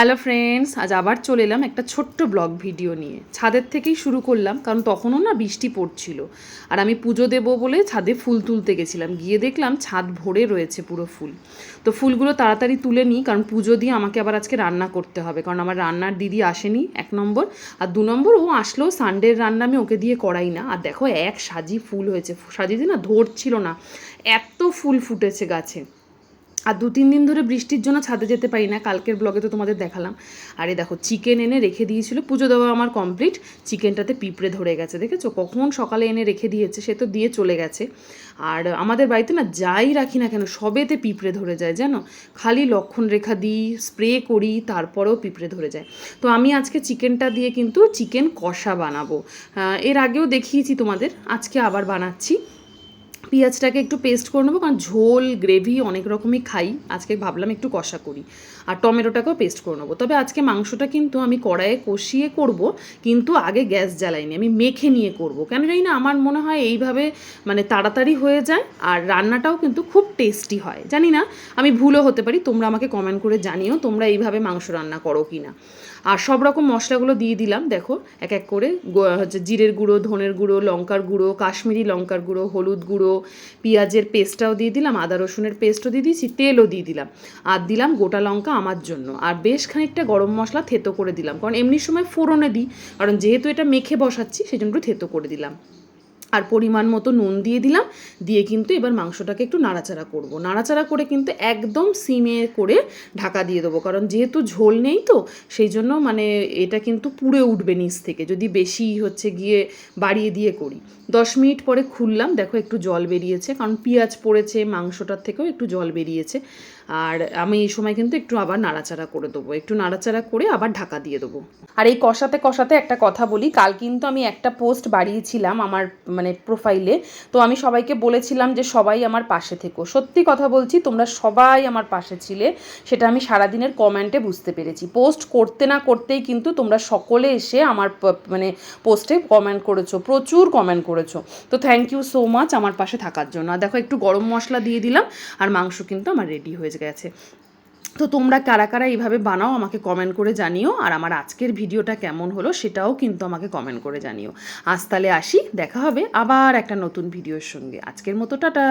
Hello friends, আজ আবার চলে এলাম একটা ছোট্ট ব্লগ ভিডিও নিয়ে। ছাদের থেকেই শুরু করলাম, কারণ তখনও না বৃষ্টি পড়ছিল। আর আমি পুজো দেবো বলে ছাদে ফুল তুলতে গেছিলাম, গিয়ে দেখলাম ছাদ ভরে রয়েছে পুরো ফুল। তো ফুলগুলো তাড়াতাড়ি তুলে নিই, কারণ পুজো দিয়ে আমাকে আবার আজকে রান্না করতে হবে, কারণ আমার রান্নার দিদি আসেনি 1 নম্বর। আর 2 নম্বর, ও আসলেও সানডের রান্না আমি ওকে দিয়ে করাই না। আর দেখো এক সাজি ফুল হয়েছে, সাজিতে না ধরছিল না, এত ফুল ফুটেছে গাছে। আর 2-3 দিন ধরে বৃষ্টির জন্য ছাদে যেতে পারি না, কালকের ব্লগে তো তোমাদের দেখালাম। আরে দেখো, চিকেন এনে রেখে দিয়েছিল, পুজো দেওয়া আমার কমপ্লিট। চিকেনটাতে পিঁপড়ে ধরে গেছে, দেখেছো? কখন সকালে এনে রেখে দিয়েছে, সে তো দিয়ে চলে গেছে। আর আমাদের বাড়িতে না যাই রাখি না কেন সবেতে পিঁপড়ে ধরে যায়, জানো। খালি লক্ষণ রেখা দিই, স্প্রে করি, তারপরেও পিঁপড়ে ধরে যায়। তো আমি আজকে চিকেনটা দিয়ে কিন্তু চিকেন কষা বানাবো। এর আগেও দেখিয়েছি তোমাদের, আজকে আবার বানাচ্ছি। পেঁয়াজটাকে একটু পেস্ট করে নেবো, কারণ ঝোল গ্রেভি অনেক রকমই খাই, আজকে ভাবলাম একটু কষা করি। আর টমেটোটাকেও পেস্ট করে নেবো। তবে আজকে মাংসটা কিন্তু আমি কড়াইয়ে কষিয়ে করব, কিন্তু আগে গ্যাস জ্বালাইনি, আমি মেখে নিয়ে করব। কেন জানি না, আমার মনে হয় এইভাবে মানে তাড়াতাড়ি হয়ে যায়, আর রান্নাটাও কিন্তু খুব টেস্টি হয়। জানি না, আমি ভুলও হতে পারি, তোমরা আমাকে কমেন্ট করে জানিও তোমরা এইভাবে মাংস রান্না করো কি না। আর সব রকম মশলাগুলো দিয়ে দিলাম, দেখো এক এক করে। হচ্ছে জিরের গুঁড়ো, ধনের গুঁড়ো, লঙ্কার গুঁড়ো, কাশ্মীরি লঙ্কার গুঁড়ো, হলুদ গুঁড়ো, পেঁয়াজের পেস্টটাও দিয়ে দিলাম, আদা রসুনের পেস্টও দিয়ে দিয়েছি, তেলও দিয়ে দিলাম। আর দিলাম গোটা লঙ্কা আমার জন্য, আর বেশ খানিকটা গরম মশলা থেতো করে দিলাম, কারণ এমনি সময় ফোড়নে দিই, কারণ যেহেতু এটা মেখে বসাচ্ছি সেই জন্য থেতো করে দিলাম। আর পরিমাণ মতো নুন দিয়ে দিলাম, দিয়ে কিন্তু এবার মাংসটাকে একটু নাড়াচাড়া করব। নাড়াচাড়া করে কিন্তু একদম সিমে করে ঢাকা দিয়ে দেবো, কারণ যেহেতু ঝোল নেই তো সেই জন্য মানে এটা কিন্তু পুড়ে উঠবে নিচ থেকে, যদি বেশি হচ্ছে গিয়ে বাড়িয়ে দিয়ে করি। 10 মিনিট পরে খুললাম, দেখো একটু জল বেরিয়েছে, কারণ পেঁয়াজ পড়েছে, মাংসটার থেকেও একটু জল বেরিয়েছে। আর আমি এই সময় কিন্তু একটু আবার নাড়াচাড়া করে দেবো, একটু নাড়াচাড়া করে আবার ঢাকা দিয়ে দেবো। আর এই কষাতে কষাতে একটা কথা বলি, কাল কিন্তু আমি একটা পোস্ট বাড়িয়েছিলাম আমার মানে প্রোফাইলে। তো আমি সবাইকে বলেছিলাম যে সবাই আমার পাশে থেকো। সত্যি কথা বলছি, তোমরা সবাই আমার পাশে ছিলে, সেটা আমি সারাদিনের কমেন্টে বুঝতে পেরেছি। পোস্ট করতে না করতেই কিন্তু তোমরা সকলে এসে আমার মানে পোস্টে কমেন্ট করেছো, প্রচুর কমেন্ট করেছো। তো থ্যাংক ইউ সো মাচ আমার পাশে থাকার জন্য। আর দেখো একটু গরম মশলা দিয়ে দিলাম, আর মাংস কিন্তু আমার রেডি হয়ে গেছে। তো তোমরা কারা কারা এইভাবে বানাও আমাকে কমেন্ট করে জানিও, আর আমার আজকের ভিডিওটা কেমন হলো সেটাও কিন্তু আমাকে কমেন্ট করে জানিও। আজ তাহলে আসি, দেখা হবে আবার একটা নতুন ভিডিওর সঙ্গে। আজকের মতো টাটা।